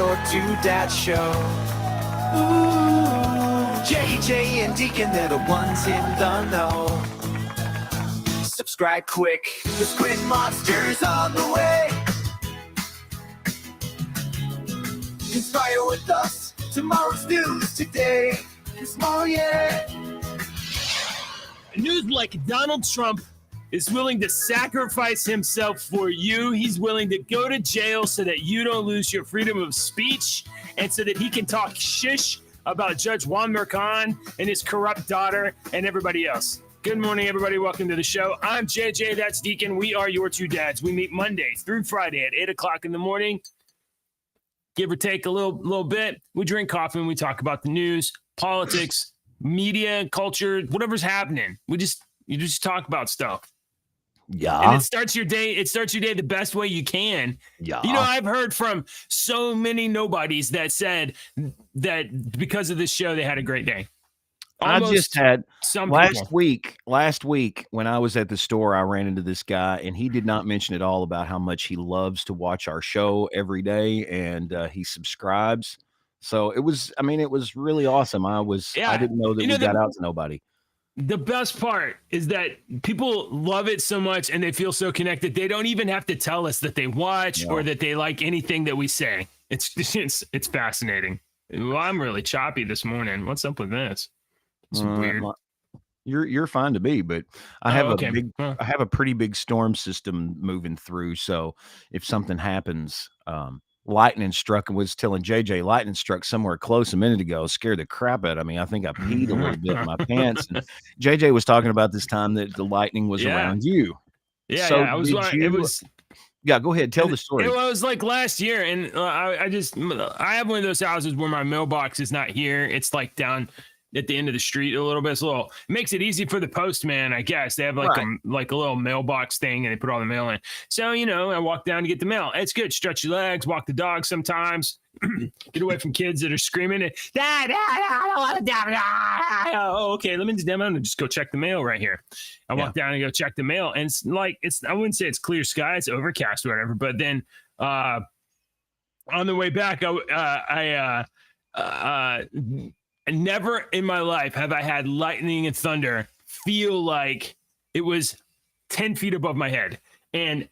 your two dads show. Ooh, JJ and Deacon, they're the ones in the know. Subscribe quick, the Squid Monster's on the way. Inspire with us, tomorrow's news today. Oh yeah. News like Donald Trump is willing to sacrifice himself for you. He's willing to go to jail so that you don't lose your freedom of speech and so that he can talk shish about Judge Juan Merchan and his corrupt daughter and everybody else. Good morning, everybody. Welcome to the show. I'm JJ. That's Deacon. We are your two dads. We meet Monday through Friday at 8 o'clock in the morning. Give or take a little bit. We drink coffee and we talk about the news, politics, media, culture, whatever's happening. You just talk about stuff. Yeah. And it starts your day the best way you can. Yeah. You know, I've heard from so many nobodies that said that because of this show, they had a great day. Almost I just had last people. week when I was at the store, I ran into this guy and he did not mention at all about how much he loves to watch our show every day and he subscribes. So it was really awesome. I didn't know that we got out to nobody. The best part is that people love it so much and they feel so connected. They don't even have to tell us that they watch or that they like anything that we say. It's fascinating. Well, I'm really choppy this morning. What's up with this? It's weird. You're fine to be, but I have a pretty big storm system moving through. So if something happens, lightning struck and was telling JJ lightning struck somewhere close a minute ago, scared the crap out of me. I think I peed a little bit in my pants. And JJ was talking about this time that the lightning was around you. Yeah, so yeah. It was. Yeah, go ahead. Tell the story. It was like last year, and I have one of those houses where my mailbox is not here. It's like down at the end of the street a little bit. It makes it easy for the postman, I guess. They have like a little mailbox thing and they put all the mail in. So, I walk down to get the mail. It's good. Stretch your legs, walk the dog sometimes, get away from kids that are screaming. Oh, okay. I'm gonna just go check the mail right here. I walk down and go check the mail. And I wouldn't say it's clear sky. It's overcast or whatever. But then on the way back, never in my life have I had lightning and thunder feel like it was 10 feet above my head. And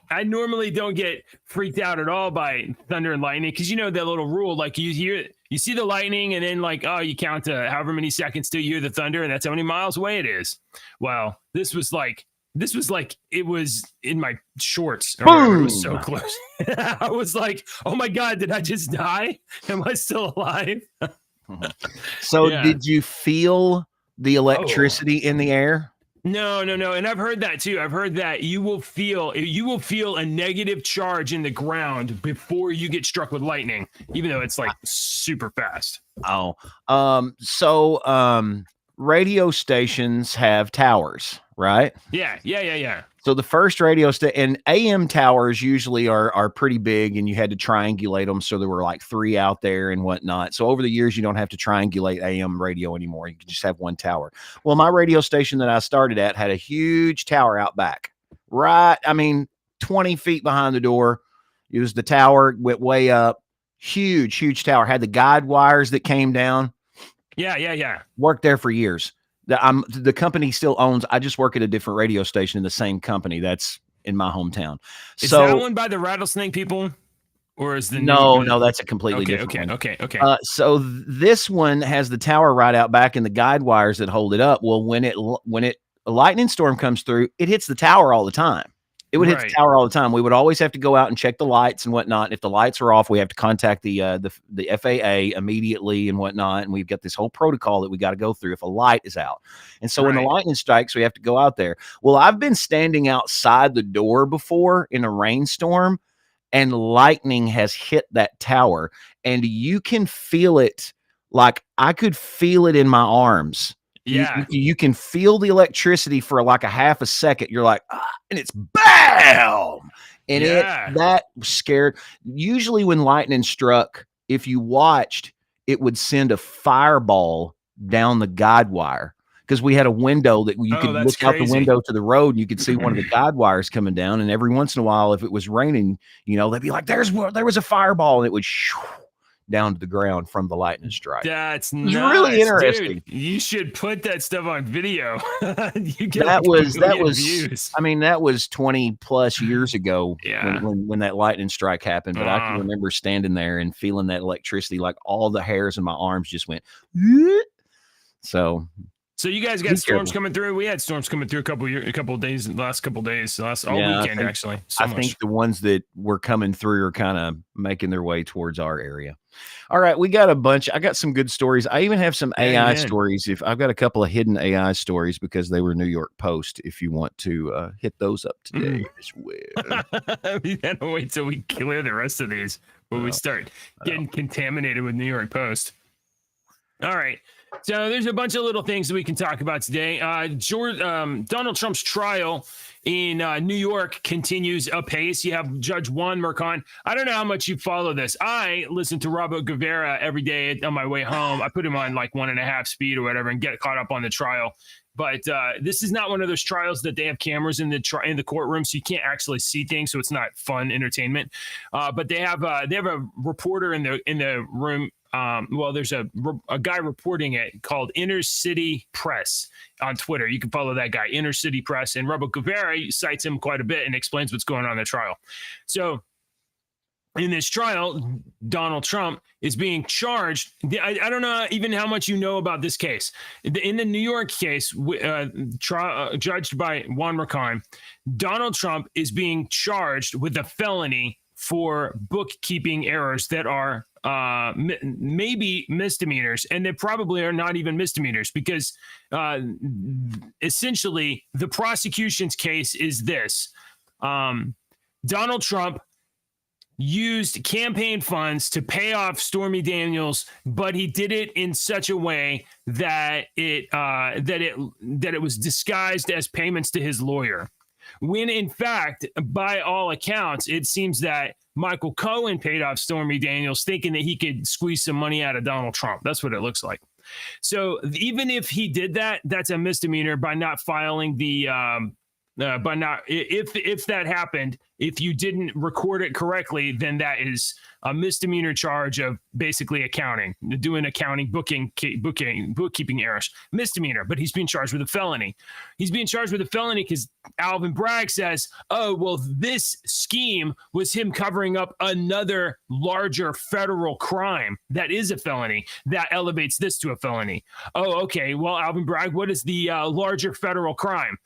I normally don't get freaked out at all by thunder and lightning because that little rule, like you see the lightning and then you count to however many seconds till you hear the thunder and that's how many miles away it is. Well, this was like it was in my shorts. It was so close. I was like, oh my God, did I just die? Am I still alive? So did you feel the electricity in the air? No. And I've heard that too. I've heard that you will feel a negative charge in the ground before you get struck with lightning, even though it's like super fast. So radio stations have towers, right? Yeah. So the first radio and AM towers usually are pretty big and you had to triangulate them. So there were like 3 out there and whatnot. So over the years, you don't have to triangulate AM radio anymore. You can just have one tower. Well, my radio station that I started at had a huge tower out back, 20 feet behind the door. It was the tower, went way up, huge tower, had the guide wires that came down. Yeah. Worked there for years. The company still owns. I just work at a different radio station in the same company that's in my hometown. Is that one by the rattlesnake people, or is the no? That's a completely different. Okay. So this one has the tower right out back and the guide wires that hold it up. Well, when a lightning storm comes through, it hits the tower all the time. It would hit the tower all the time. We would always have to go out and check the lights and whatnot. If the lights are off, we have to contact the FAA immediately and whatnot. And we've got this whole protocol that we got to go through if a light is out. And so when the lightning strikes, we have to go out there. Well, I've been standing outside the door before in a rainstorm and lightning has hit that tower and you can feel it. Like I could feel it in my arms. Yeah. You can feel the electricity for like a half a second. You're like, and it's BAM! And that scared. Usually when lightning struck, if you watched, it would send a fireball down the guide wire because we had a window that you could that's look out the crazy. window to the road and you could see one of the guide wires coming down. And every once in a while, if it was raining, they'd be like, there was a fireball, and it would shoo down to the ground from the lightning strike. That's It was really interesting. Dude, you should put that stuff on video. You get that was views. I mean, that was 20 plus years ago Yeah. when that lightning strike happened. But I can remember standing there and feeling that electricity, like all the hairs in my arms just went. So you guys got storms coming through. We had storms coming through a couple of days, last weekend actually. I think the ones that were coming through are kind of making their way towards our area. All right, we got a bunch. I got some good stories. I even have some AI stories. If I've got a couple of hidden AI stories because they were New York Post. If you want to hit those up today as well. We gotta wait till we clear the rest of these when we start getting contaminated with New York Post. All right. So there's a bunch of little things that we can talk about today. Donald Trump's trial in New York continues apace. You have Judge Juan Merchan. I don't know how much you follow this. I listen to Robert Guevara every day on my way home. I put him on like 1.5 speed or whatever and get caught up on the trial. But this is not one of those trials that they have cameras in the courtroom, so you can't actually see things. So it's not fun entertainment. But they have a reporter in the room. There's a guy reporting it called Inner City Press on Twitter. You can follow that guy, Inner City Press, and Robert Guevara cites him quite a bit and explains what's going on in the trial. So in this trial, Donald Trump is being charged. I don't know even how much you know about this case. In the New York case, judged by Juan Merchan, Donald Trump is being charged with a felony for bookkeeping errors that are maybe misdemeanors, and they probably are not even misdemeanors because essentially the prosecution's case is this. Donald Trump used campaign funds to pay off Stormy Daniels, but he did it in such a way that it was disguised as payments to his lawyer. When in fact, by all accounts, it seems that Michael Cohen paid off Stormy Daniels thinking that he could squeeze some money out of Donald Trump. That's what it looks like. So even if he did that, that's a misdemeanor by not filing the if that happened, if you didn't record it correctly, then that is a misdemeanor charge of basically accounting, doing accounting, bookkeeping errors, misdemeanor. But he's being charged with a felony. He's being charged with a felony because Alvin Bragg says, "Oh, well, this scheme was him covering up another larger federal crime that is a felony that elevates this to a felony." Oh, okay. Well, Alvin Bragg, what is the larger federal crime?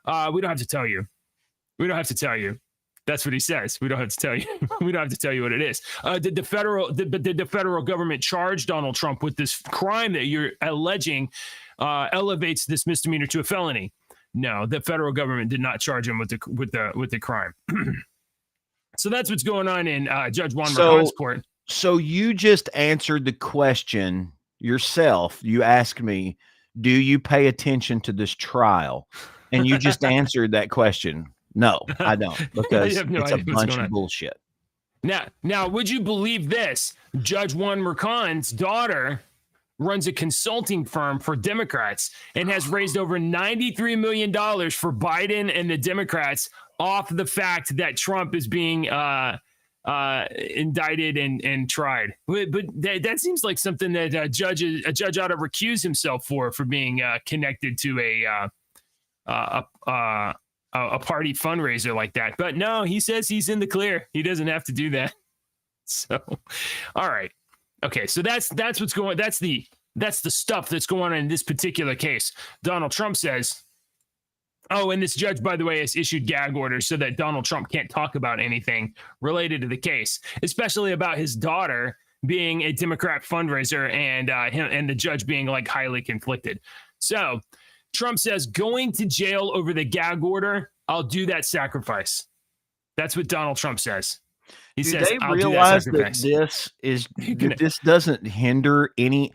We don't have to tell you. We don't have to tell you. That's what he says. We don't have to tell you. We don't have to tell you what it is. Did the federal government charge Donald Trump with this crime that you're alleging elevates this misdemeanor to a felony? No, the federal government did not charge him with the crime. So that's what's going on in Judge Juan Merchan's court. So you just answered the question yourself. You asked me, do you pay attention to this trial? And you just answered that question. No, I don't, because it's a bunch of bullshit. Now, would you believe this? Judge Juan Merchan's daughter runs a consulting firm for Democrats and has raised over $93 million for Biden and the Democrats off the fact that Trump is being indicted and tried. But that seems like something that a judge ought to recuse himself for being connected to a party fundraiser like that. But no, he says he's in the clear. He doesn't have to do that. So, all right. Okay. So that's what's going, that's the stuff that's going on in this particular case. Donald Trump says, oh, and this judge, by the way, has issued gag orders so that Donald Trump can't talk about anything related to the case, especially about his daughter being a Democrat fundraiser and him and the judge being like highly conflicted. So Trump says, going to jail over the gag order, I'll do that sacrifice. That's what Donald Trump says. He says, they realize that this doesn't hinder any?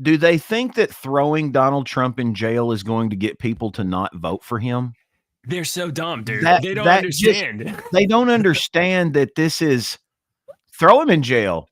Do they think that throwing Donald Trump in jail is going to get people to not vote for him? They're so dumb, dude. They don't understand. They don't understand that this is throw him in jail.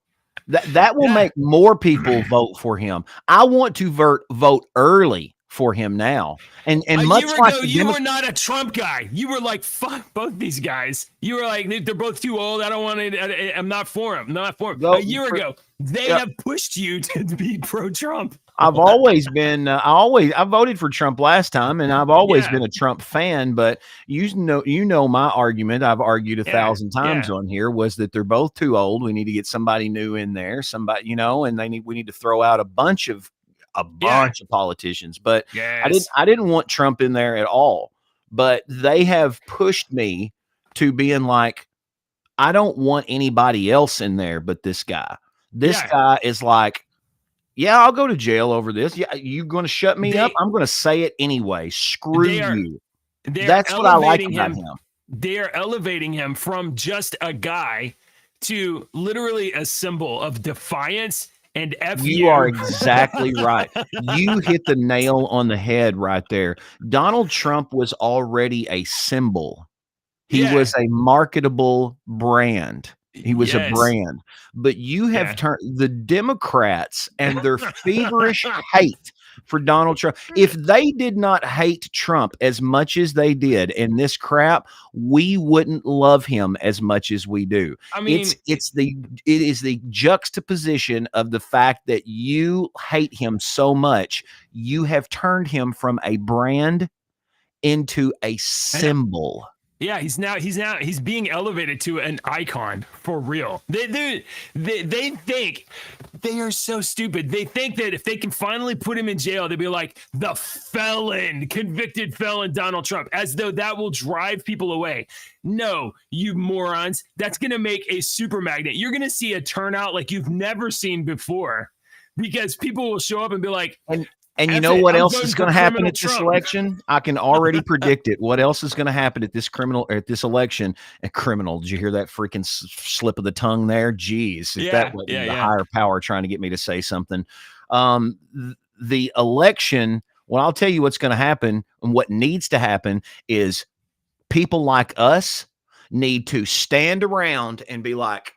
That will make more people vote for him. I want to vote early for him now. And A much year like ago, the you were not a Trump guy. You were like, fuck both these guys. You were like, they're both too old. I don't want to. I'm not for them. Not for them. A year ago, they have pushed you to be pro-Trump. I've always been. I voted for Trump last time, and I've always been a Trump fan. But you know my argument. I've argued 1,000 times on here was that they're both too old. We need to get somebody new in there. Somebody, and we need to throw out a bunch of politicians. But I didn't want Trump in there at all. But they have pushed me to being like, I don't want anybody else in there but this guy. This guy is like, yeah, I'll go to jail over this. Yeah, you going to shut me up? I'm going to say it anyway. Screw you. That's what I like about him. They are elevating him from just a guy to literally a symbol of defiance and F you. You are exactly right. You hit the nail on the head right there. Donald Trump was already a symbol. He was a marketable brand. He was a brand, but you have turned the Democrats and their feverish hate for Donald Trump. If they did not hate Trump as much as they did in this crap, we wouldn't love him as much as we do. I mean, it is the juxtaposition of the fact that you hate him so much. You have turned him from a brand into a symbol. Yeah, he's being elevated to an icon for real. They think they are so stupid. They think that if they can finally put him in jail, they'll be like the convicted felon Donald Trump, as though that will drive people away. No, you morons. That's going to make a super magnet. You're going to see a turnout like you've never seen before, because people will show up and be like, and you know what else is going to happen at this election? I can already predict it. What else is going to happen at this election? A criminal. Did you hear that freaking slip of the tongue there? Jeez. If that wasn't the higher power trying to get me to say something. The election, well, I'll tell you what's going to happen, and what needs to happen is people like us need to stand around and be like,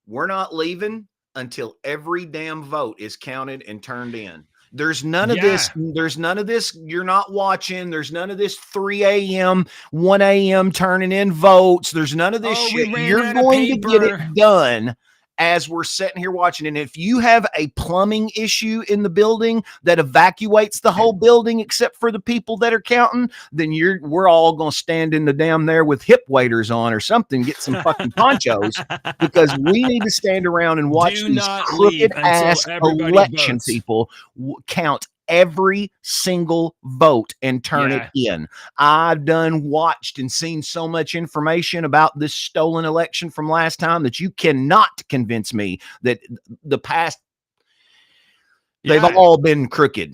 we're not leaving until every damn vote is counted and turned in. There's none of this. There's none of this. You're not watching. There's none of this 3 a.m., 1 a.m. turning in votes. There's none of this shit. You're going to get it done as we're sitting here watching. And if you have a plumbing issue in the building that evacuates the whole building except for the people that are counting, then we're all going to stand in the damn there with hip waders on or something, get some fucking ponchos, because we need to stand around and watch these crooked ass election people count every single vote and turn it in. I've watched and seen so much information about this stolen election from last time that you cannot convince me that the past, they've all been crooked.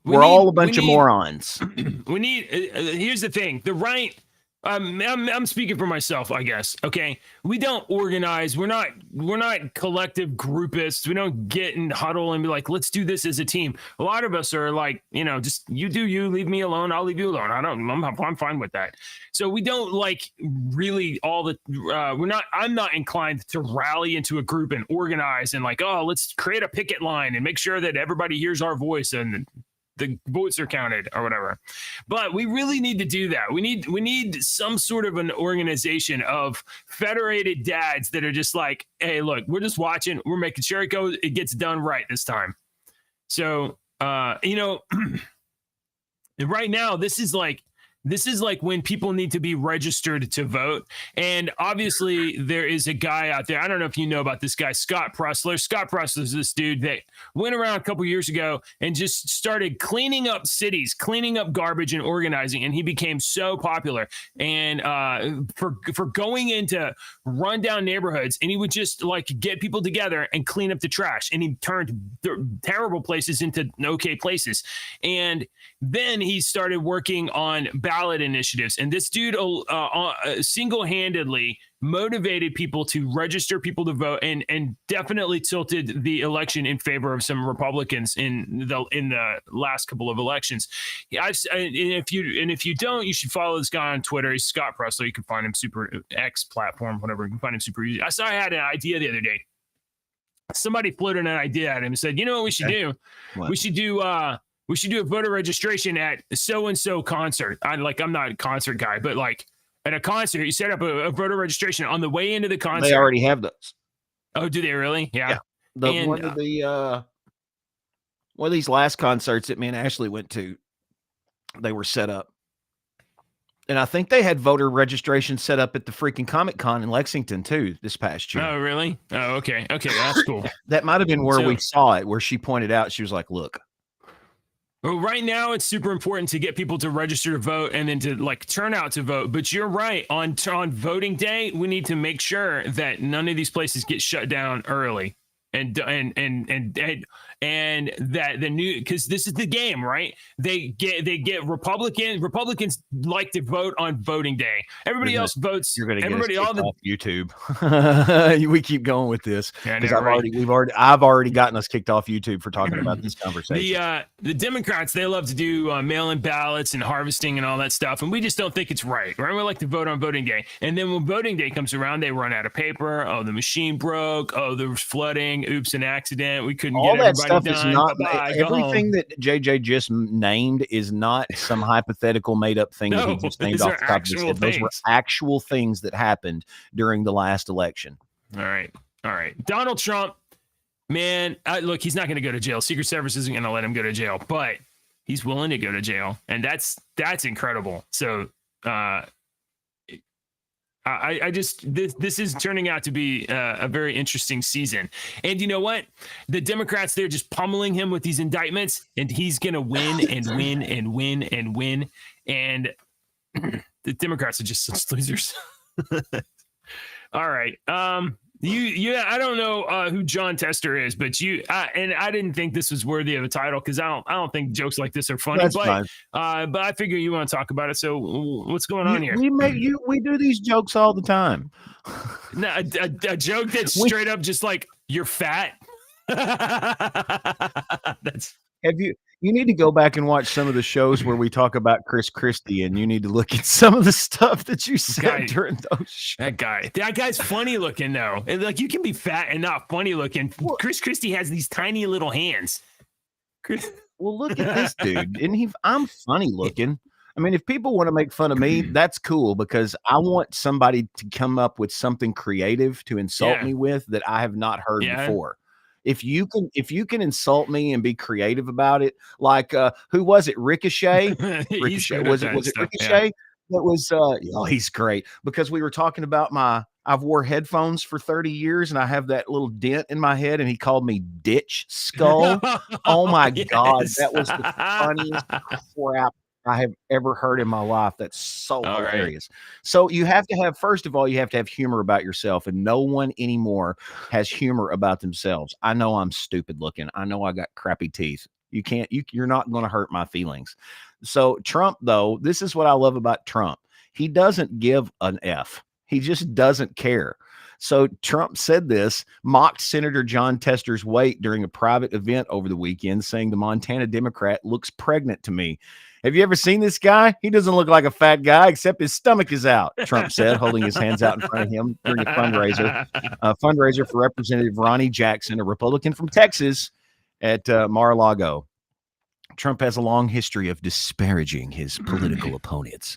We're all a bunch of morons. We need, here's the thing, the right, I'm speaking for myself, I guess. Okay. We don't organize. We're not collective groupists. We don't get and huddle and be like, let's do this as a team. A lot of us are like, just you do you, leave me alone. I'll leave you alone. I'm fine with that. So we don't like really I'm not inclined to rally into a group and organize and like, oh, let's create a picket line and make sure that everybody hears our voice and the votes are counted or whatever. But we really need to do that. We need some sort of an organization of federated dads that are just like, hey, look, we're just watching. We're making sure it gets done right this time. So, right now, this is like when people need to be registered to vote. And obviously there is a guy out there. I don't know if you know about this guy, Scott Presler. Scott Presler is this dude that went around a couple years ago and just started cleaning up cities, cleaning up garbage and organizing. And he became so popular and for going into rundown neighborhoods, and he would just like get people together and clean up the trash. And he turned terrible places into okay places. And then he started working on ballot initiatives. And this dude single-handedly motivated people to register people to vote and definitely tilted the election in favor of some Republicans in the last couple of elections. If you don't, you should follow this guy on Twitter. He's Scott Presler. You can find him super X platform, whatever. You can find him super easy. I had an idea the other day. Somebody floated an idea at him and said, you know what we should do? What? We should do we should do a voter registration at so-and-so concert. I'm not a concert guy, but like at a concert, you set up a voter registration on the way into the concert. They already have those. Oh, do they really? Yeah. One of these last concerts that me and Ashley went to, they were set up. And I think they had voter registration set up at the freaking Comic-Con in Lexington too this past year. Oh, really? Oh, okay. Okay, that's cool. That might have been where we saw it, where she pointed out, she was like, look. Well, right now it's super important to get people to register to vote and then to like turn out to vote. But you're right. On voting day, we need to make sure that none of these places get shut down early. And that the new, because this is the game, right? They get Republicans like to vote on voting day. Everybody else votes. You're going to get us kicked off YouTube. We keep going with this because right? I've already gotten us kicked off YouTube for talking about this conversation. The Democrats, they love to do mail-in ballots and harvesting and all that stuff, and we just don't think it's right. We like to vote on voting day, and then when voting day comes around, they run out of paper. Oh, the machine broke. Oh, there was flooding. Oops, an accident. We couldn't get everybody stuff done. Is not everything that JJ just named is not some hypothetical made up thing that he just named off the top of his head. Those were actual things that happened during the last election. All right. Donald Trump, man, look, he's not going to go to jail. Secret Service isn't going to let him go to jail, but he's willing to go to jail, and that's incredible. So this is turning out to be a very interesting season. And you know what? The Democrats, they're just pummeling him with these indictments, and he's going to win and win and win and win. And the Democrats are just such losers. All right. I don't know who John Tester is, but and I didn't think this was worthy of a title because I don't think jokes like this are funny. That's fine. But I figure you want to talk about it. So what's going on here? We do these jokes all the time. No, a joke that's straight up just like you're fat. You need to go back and watch some of the shows where we talk about Chris Christie, and you need to look at some of the stuff that you said during those shows. That guy's funny looking though. And like you can be fat and not funny looking. Chris Christie has these tiny little hands. Well, look at this dude. I'm funny looking. I mean, if people want to make fun of me, that's cool because I want somebody to come up with something creative to insult me with that I have not heard before. If you can insult me and be creative about it, like who was it? Ricochet? Ricochet was it Ricochet? Yeah. That was he's great because we were talking about I've wore headphones for 30 years and I have that little dent in my head and he called me ditch skull. Oh my God, that was the funniest crap I have ever heard in my life. That's so hilarious. So you have to have, first of all, you have to have humor about yourself, and no one anymore has humor about themselves. I know I'm stupid looking. I know I got crappy teeth. You're not going to hurt my feelings. So Trump, though, this is what I love about Trump. He doesn't give an F. He just doesn't care. So Trump said this, mocked Senator John Tester's weight during a private event over the weekend, saying the Montana Democrat looks pregnant to me. Have you ever seen this guy? He doesn't look like a fat guy, except his stomach is out, Trump said, holding his hands out in front of him during a fundraiser for Representative Ronnie Jackson, a Republican from Texas, at Mar-a-Lago. Trump has a long history of disparaging his political opponents.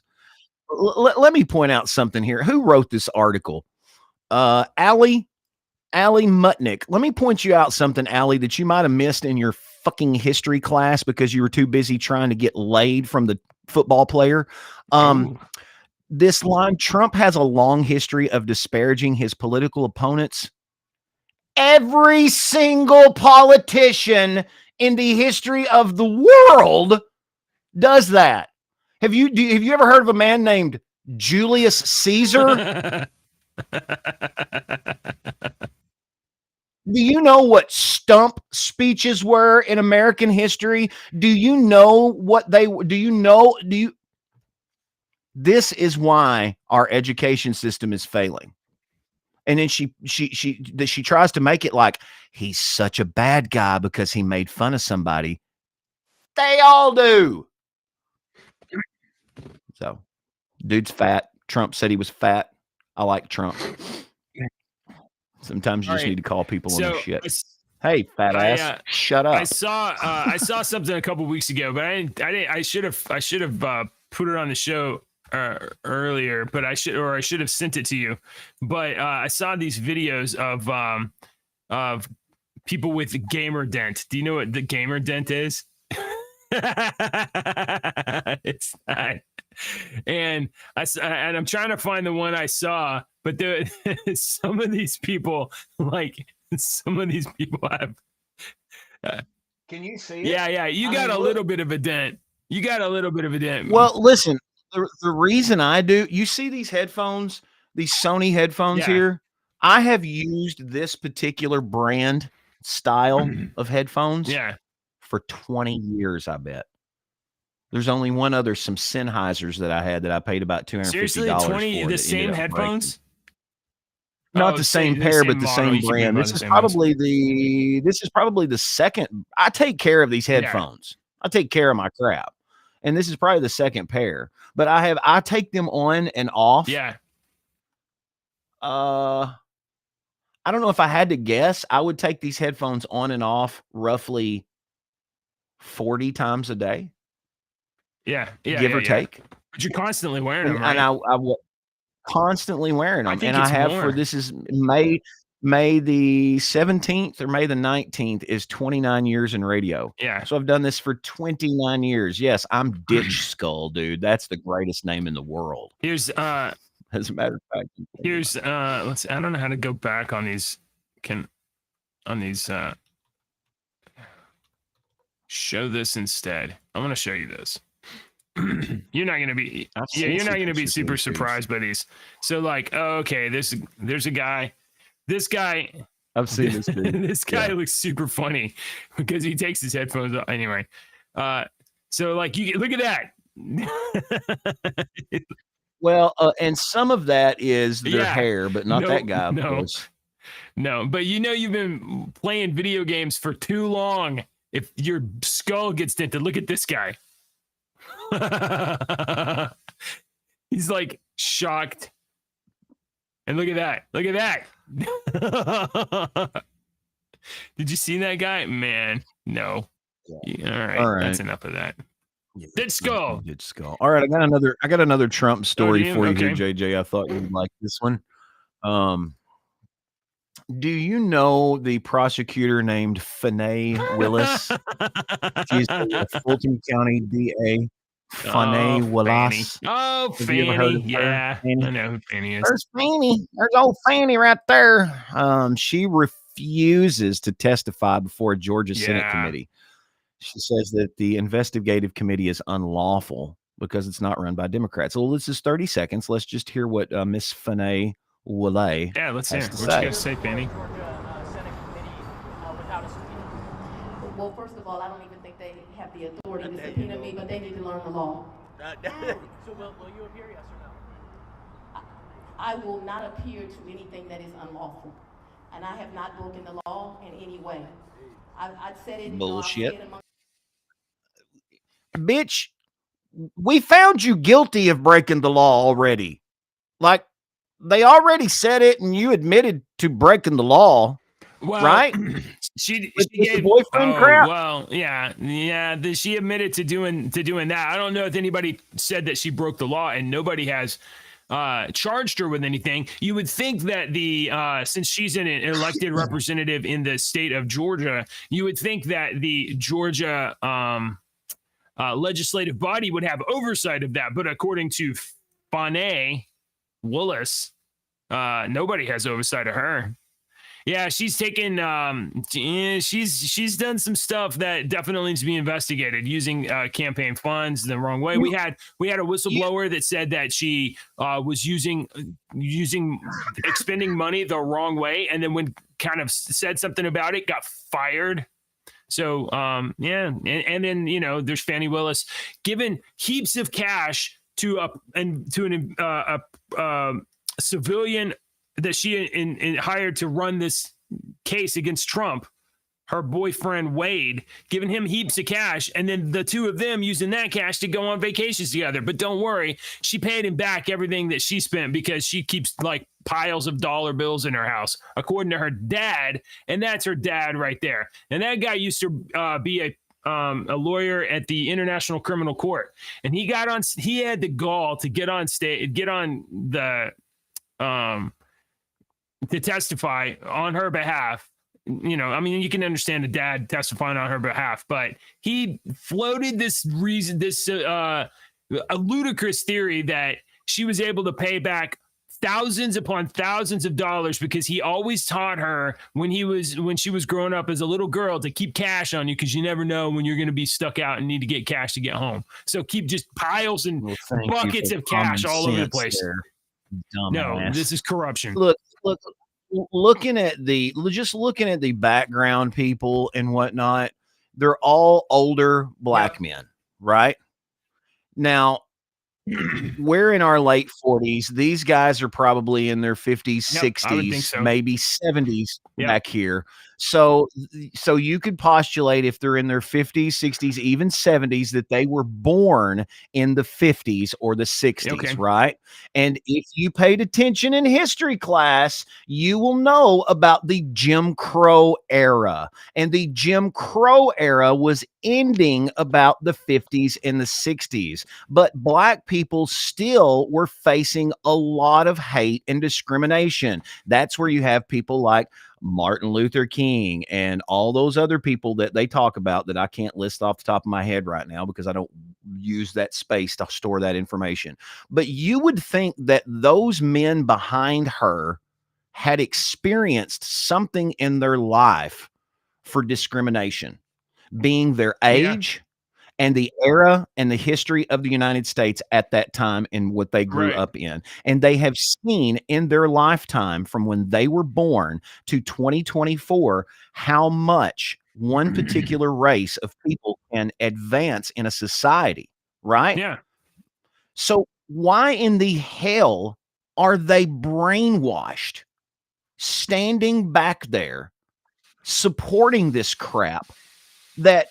Let me point out something here. Who wrote this article? Allie Mutnick. Let me point you out something, Allie, that you might have missed in your fucking history class because you were too busy trying to get laid from the football player. This line, Trump has a long history of disparaging his political opponents. Every single politician in the history of the world does that. Have you ever heard of a man named Julius Caesar? Do you know what stump speeches were in American history? Do you know what this is why our education system is failing. And then she tries to make it like he's such a bad guy because he made fun of somebody. They all do. So, dude's fat. Trump said he was fat. I like Trump. Sometimes you just need to call people on their shit. Hey, fat I, ass, shut up. I saw something a couple weeks ago, but I didn't. I should have put it on the show earlier, but I should have sent it to you. But I saw these videos of people with gamer dent. Do you know what the gamer dent is? It's not. And I'm trying to find the one I saw, but there some of these people have. Can you see it? Yeah. You got a little bit of a dent. You got a little bit of a dent. Well, listen, the reason I do, you see these headphones, these Sony headphones here, I have used this particular brand style of headphones for 20 years, I bet. There's only one other, some Sennheisers that I had that I paid about $250 Seriously, for. The same headphones? Not the same pair, but the same brand. This is probably the second. I take care of these headphones. I take care of my crap. And this is probably the second pair. But I take them on and off. Yeah. I don't know, if I had to guess, I would take these headphones on and off roughly 40 times a day. Yeah. Give or take. But you're constantly wearing them, right? And I constantly wearing them. And I have more. this is May the 17th or May the 19th is 29 years in radio. Yeah. So I've done this for 29 years. Yes, I'm Ditch Skull, dude. That's the greatest name in the world. Here's as a matter of fact. Here's let's see, I don't know how to go back on these show this instead. I'm gonna show you this. You're not gonna be super surprised by these. So like, okay, there's a guy. This guy, I've seen this dude. This guy looks super funny because he takes his headphones off. Anyway, so like, you look at that. Well, and some of that is their hair, but not that guy, of course. No, but you've been playing video games for too long. If your skull gets dented, look at this guy. He's like shocked. And look at that. Look at that. Did you see that guy? Man, no. Yeah. All right. That's enough of that. Ditch Skull. Ditch Skull. All right, I got another Trump story for you here, JJ. I thought you'd like this one. Do you know the prosecutor named Fani Willis? She's the Fulton County DA. Fani Willis. Oh, Fanny. Yeah, Fanny? I know who Fanny is. There's Fanny. There's old Fanny right there. She refuses to testify before a Georgia Senate committee. She says that the investigative committee is unlawful because it's not run by Democrats. So this is 30 seconds. Let's just hear what Miss Fani Willis let's hear. What you got to say, Fanny? Well, first of all, I don't even think they have the authority to subpoena me, but they need to learn the law. So will you appear, yes or no? I will not appear to anything that is unlawful, and I have not broken the law in any way. I've said it. Bullshit. Bitch, we found you guilty of breaking the law already. Like, they already said it, and you admitted to breaking the law. Well, right? She gave boyfriend crap. Well, yeah. She admitted to doing that. I don't know if anybody said that she broke the law, and nobody has charged her with anything. You would think that since she's an elected representative in the state of Georgia, you would think that the Georgia legislative body would have oversight of that. But according to Fani Willis, nobody has oversight of her. Yeah, she's taken. She's done some stuff that definitely needs to be investigated, using campaign funds the wrong way. We had a whistleblower that said that she was using expending money the wrong way, and then when kind of said something about it, got fired. So and then there's Fani Willis giving heaps of cash to a civilian that she hired to run this case against Trump, her boyfriend Wade, giving him heaps of cash, and then the two of them using that cash to go on vacations together. But don't worry, she paid him back everything that she spent because she keeps like piles of dollar bills in her house, according to her dad, and that's her dad right there. And that guy used to be a lawyer at the International Criminal Court, and he had the gall to get on the to testify on her behalf. You know, I mean, you can understand a dad testifying on her behalf, but he floated this a ludicrous theory that she was able to pay back thousands upon thousands of dollars because he always taught her when she was growing up as a little girl to keep cash on you, because you never know when you're going to be stuck out and need to get cash to get home. So keep just piles and buckets of cash all over the place. No, this is corruption. Look, looking at the background people and whatnot, they're all older black men, right? Now, we're in our late 40s. These guys are probably in their 50s, 60s, maybe 70s back here. So you could postulate if they're in their 50s, 60s, even 70s, that they were born in the 50s or the 60s, right? And if you paid attention in history class, you will know about the Jim Crow era. And the Jim Crow era was ending about the 50s and the 60s. But black people still were facing a lot of hate and discrimination. That's where you have people like Martin Luther King and all those other people that they talk about that I can't list off the top of my head right now because I don't use that space to store that information. But you would think that those men behind her had experienced something in their life for discrimination, being their age and the era and the history of the United States at that time and what they grew up in. And they have seen in their lifetime from when they were born to 2024 how much one particular race of people can advance in a society, right? Yeah. So why in the hell are they brainwashed, standing back there, supporting this crap that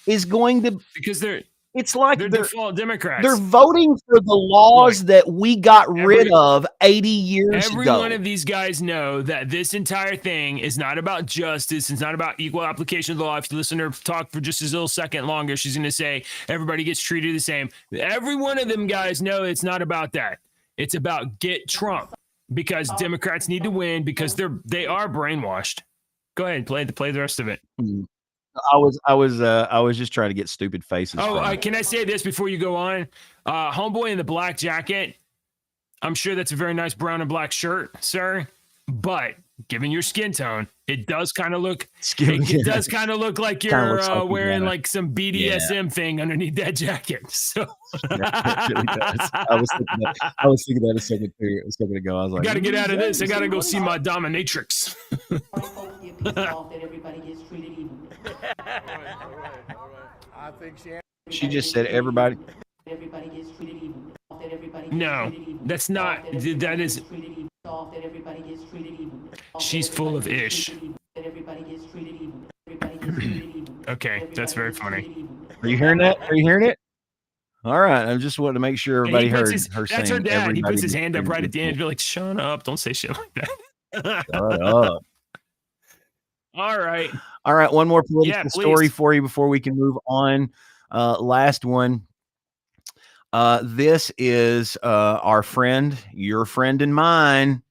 is going to, because they're default Democrats. They're voting for the laws that we got rid of 80 years ago. Every one of these guys know that this entire thing is not about justice. It's not about equal application of the law. If you listen to her talk for just a little second longer, she's going to say everybody gets treated the same. Every one of them guys know it's not about that. It's about get Trump, because Democrats need to win because they are brainwashed. Go ahead and play the rest of it. I was just trying to get stupid faces. Can I say this before you go on? Homeboy in the black jacket. I'm sure that's a very nice brown and black shirt, sir. But given your skin tone, it does kind of look. It does kind of look like you're wearing like some BDSM thing underneath that jacket. So it really does. I was thinking that a second ago. I was like, I got to get out of this. I got to go see my dominatrix. That everybody gets treated evenly. I think she just said everybody. Everybody gets treated evenly. That everybody no, that's not. That is. That everybody gets treated evenly. She's full of ish. That everybody gets treated evenly. Everybody gets treated evenly. Okay, that's very funny. Are you hearing that? Are you hearing it? All right, I just wanted to make sure everybody heard her saying. That's her dad. He puts his hand up right at the end. Be like, "Shut up! Don't say shit like that." Shut up. All right. One more political story for you before we can move on. Last one. This is our friend, your friend and mine,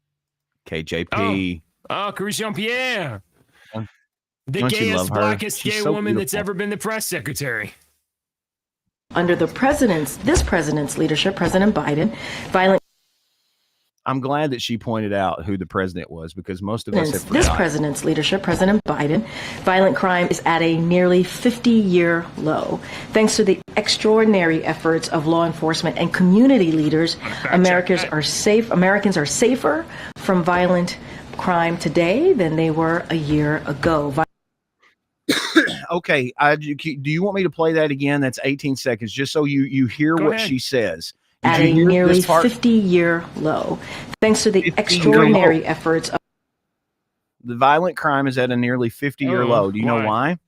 KJP. Oh, Karine Jean-Pierre. The gayest, blackest gay woman that's ever been the press secretary. Under this president's leadership, President Biden, I'm glad that she pointed out who the president was, because most of us have forgotten. This president's leadership, President Biden, violent crime is at a nearly 50-year low. Thanks to the extraordinary efforts of law enforcement and community leaders, Americans are safer from violent crime today than they were a year ago. Okay, do you want me to play that again? That's 18 seconds, just so you hear what she says. At a nearly 50-year low, thanks to the extraordinary efforts of the violent crime is at a nearly 50-year low. Do you know why?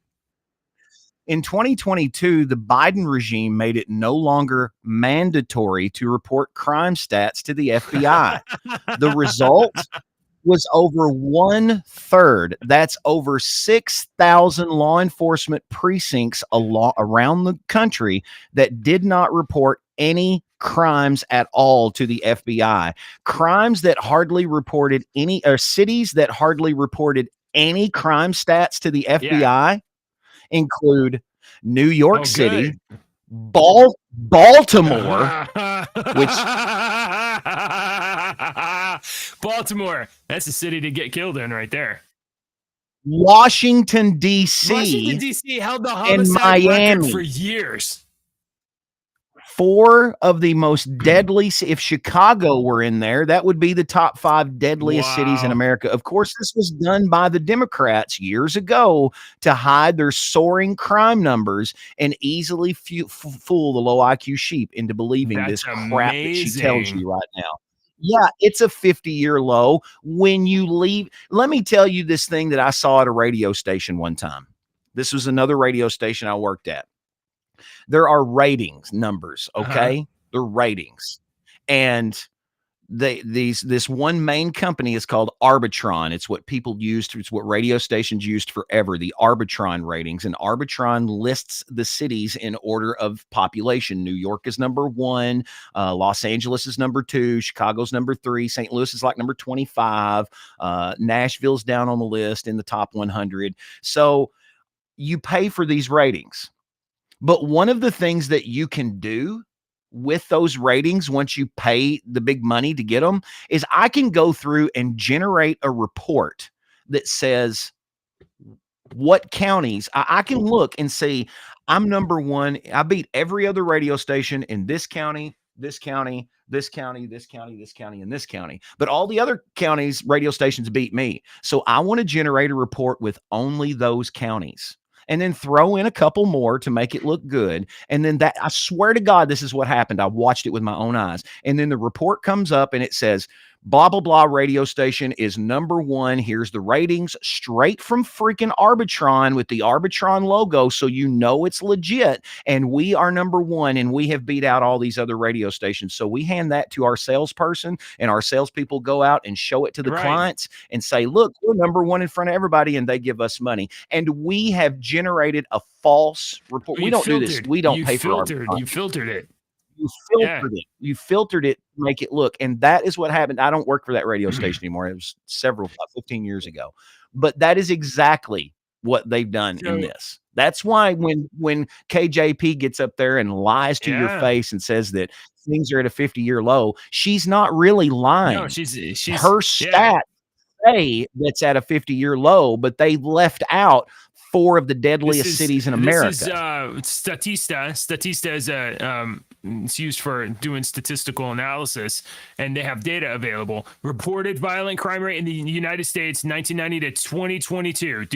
In 2022, the Biden regime made it no longer mandatory to report crime stats to the FBI. The result was over 1/3. That's over 6,000 law enforcement precincts around the country that did not report any crimes at all to the FBI. Crimes that hardly reported any, or cities that hardly reported any crime stats to the FBI include New York City, Baltimore, which Baltimore, that's a city to get killed in right there. Washington, D.C. Washington, D.C. held the and homicide record Miami for years. 4 of the most deadly. If Chicago were in there, that would be the top 5 deadliest cities in America. Of course, this was done by the Democrats years ago to hide their soaring crime numbers and easily fool the low IQ sheep into believing this crap that she tells you right now. Yeah, it's a 50-year low. When you leave, let me tell you this thing that I saw at a radio station one time. This was another radio station I worked at. There are ratings numbers, okay? They're ratings. And this one main company is called Arbitron. It's what people used, it's what radio stations used forever, the Arbitron ratings. And Arbitron lists the cities in order of population. New York is number 1, Los Angeles is number 2, Chicago's number 3, St. Louis is like number 25, Nashville's down on the list in the top 100. So you pay for these ratings. But one of the things that you can do with those ratings, once you pay the big money to get them, is I can go through and generate a report that says what counties I can look and see. I'm number 1. I beat every other radio station in this county, this county, this county, this county, this county, and this county. But all the other counties, radio stations beat me. So I want to generate a report with only those counties, and then throw in a couple more to make it look good. And then that, I swear to God, this is what happened. I watched it with my own eyes. And then the report comes up and it says, blah, blah, blah radio station is number 1. Here's the ratings straight from freaking Arbitron with the Arbitron logo. So you know it's legit. And we are number 1 and we have beat out all these other radio stations. So we hand that to our salesperson, and our salespeople go out and show it to the clients and say, look, we're number 1 in front of everybody. And they give us money. And we have generated a false report. We don't do this. We don't pay for Arbitron. You filtered it. You filtered it. You filtered it to make it look. And that is what happened. I don't work for that radio station anymore. It was 15 years ago. But that is exactly what they've done in this. That's why when KJP gets up there and lies to your face and says that things are at a 50-year low, she's not really lying. No, she's her stats say that's at a 50-year low, but they left out 4 of the deadliest cities in America. This is Statista. Statista is it's used for doing statistical analysis, and they have data available. Reported violent crime rate in the United States, 1990 to 2022.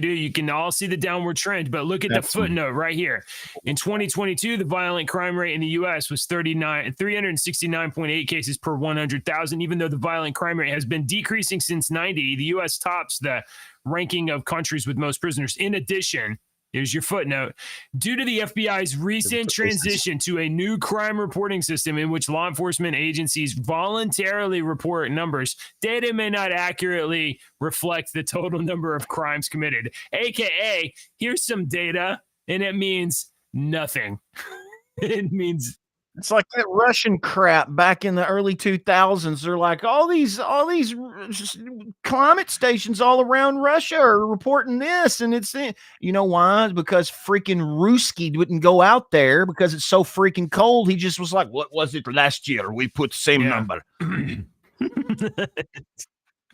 You can all see the downward trend, but look at the footnote right here. In 2022, the violent crime rate in the U.S. was 369.8 cases per 100,000. Even though the violent crime rate has been decreasing since 90, the U.S. tops the ranking of countries with most prisoners. In addition, here's your footnote. Due to the FBI's recent transition to a new crime reporting system in which law enforcement agencies voluntarily report numbers, data may not accurately reflect the total number of crimes committed. AKA, here's some data, and it means nothing. It means it's like that Russian crap back in the early 2000s. They're like, all these climate stations all around Russia are reporting this. And it's, you know why? It's because freaking Ruski wouldn't go out there because it's so freaking cold. He just was like, what was it last year? We put the same number.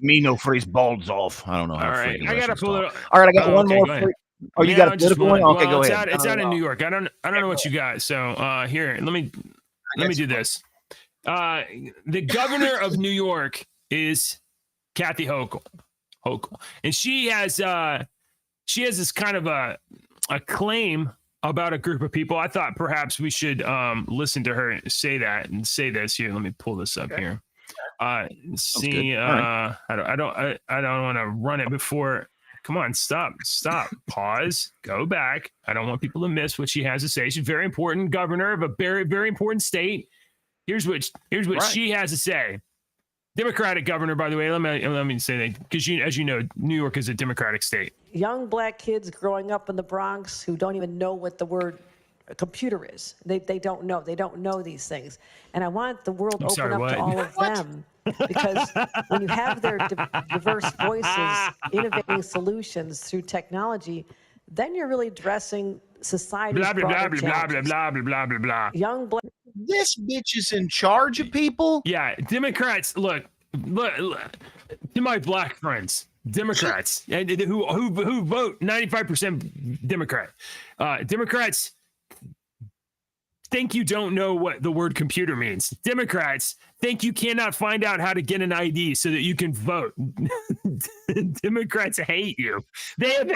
Me no freeze balls off. I don't know how. All right, I gotta pull it up. All right, I got one more. Oh, you got a political one? Okay, go ahead. It's out in New York. I don't know what you got. So here, let me do this. The governor of New York is Kathy Hochul, and she has this kind of a claim about a group of people. I thought perhaps we should listen to her say that and say this here. Let me pull this up here. I don't want to run it before Come on, stop. Pause. Go back. I don't want people to miss what she has to say. She's a very important governor of a very, very important state. Here's what she has to say. Democratic governor, by the way. Let me say that because as you know, New York is a Democratic state. Young black kids growing up in the Bronx who don't even know what the word computer is. They don't know. They don't know these things. And I want the world to open up to all of them. Because when you have their diverse voices innovating solutions through technology, then you're really addressing society's Blah, blah, blah, broader blah, blah, challenges. blah, blah, blah, blah, blah. Young black This bitch is in charge of people. Yeah, Democrats. Look, to my black friends, Democrats and who vote 95% Democrat. Democrats think you don't know what the word computer means. Democrats think you cannot find out how to get an ID so that you can vote. Democrats hate you. They've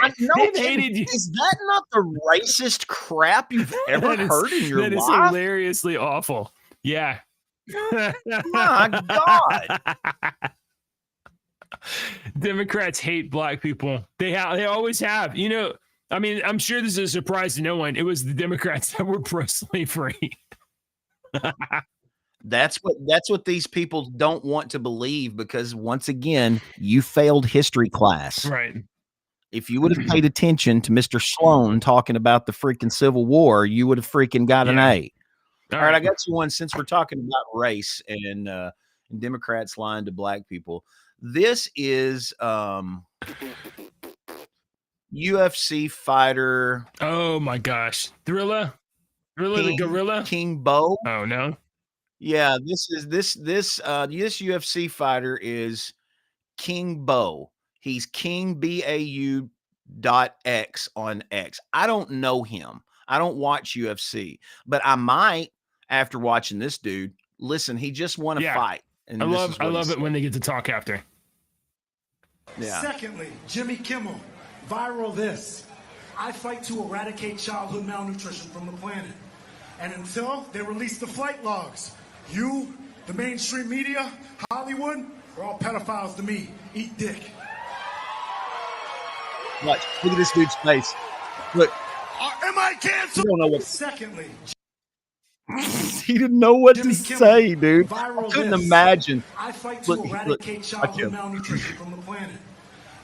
hated you. Is that not the racist crap you've ever heard in your That is life? hilariously awful. Yeah. My God. Democrats hate black people. They always have. You know, I mean, I'm sure this is a surprise to no one. It was the Democrats that were pro-slavery. That's what these people don't want to believe because once again, you failed history class. Right. If you would have paid attention to Mr. Sloan talking about the freaking Civil War, you would have freaking got an A. All right, I got you one since we're talking about race and Democrats lying to black people. This is UFC fighter. Oh my gosh. Thrilla the gorilla? King Bo. Oh no. Yeah, this UFC fighter is King Bo. He's King BAU.X on X. I don't know him. I don't watch UFC, but I might after watching this dude. Listen, he just won a fight. And I love it when they get to talk after. Yeah. Secondly, Jimmy Kimmel, viral this. I fight to eradicate childhood malnutrition from the planet. And until they release the flight logs, you, the mainstream media, Hollywood, are all pedophiles to me. Eat dick. Watch. Look at this dude's face. Look. Am I canceled? You don't know what. Secondly, He didn't know what Jimmy to Kimmel, say, dude. I viral couldn't this. imagine. I fight to Look, eradicate watch childhood him. malnutrition from the planet.